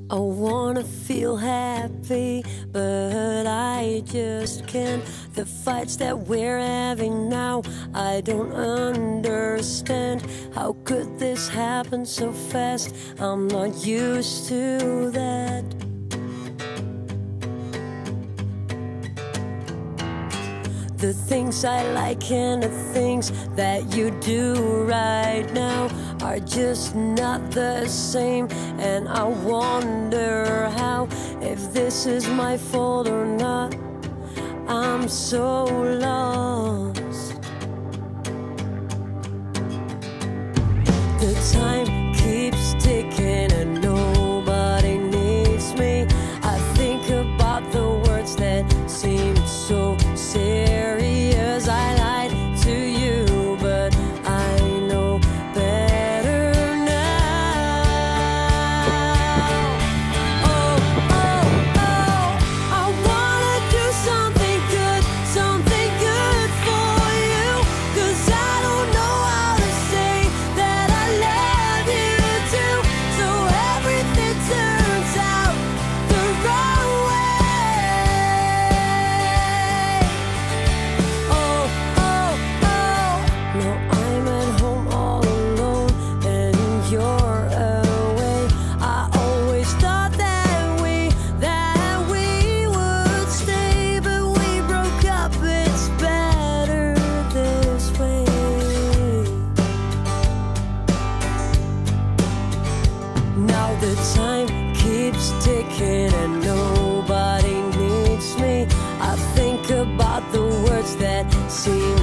I wanna feel happy, but I just can't. The fights that we're having now, I don't understand. How could this happen so fast? I'm not used to that. The things I like and the things that you do right now are just not the same. And I wonder how, if this is my fault or not. I'm so lost. The time keeps ticking and nobody needs me. I think about the words that seem so serious. I lied to you, but I know better now. Oh, oh, oh, I wanna do something good for you. 'Cause I don't know how to say that I love you too. So everything turns out the wrong way. Oh, oh, oh, no, I'm at home all alone and you're away. I always thought that we would stay, but we broke up. It's better this way. Now the time keeps ticking and nobody needs me. I think about the words that seem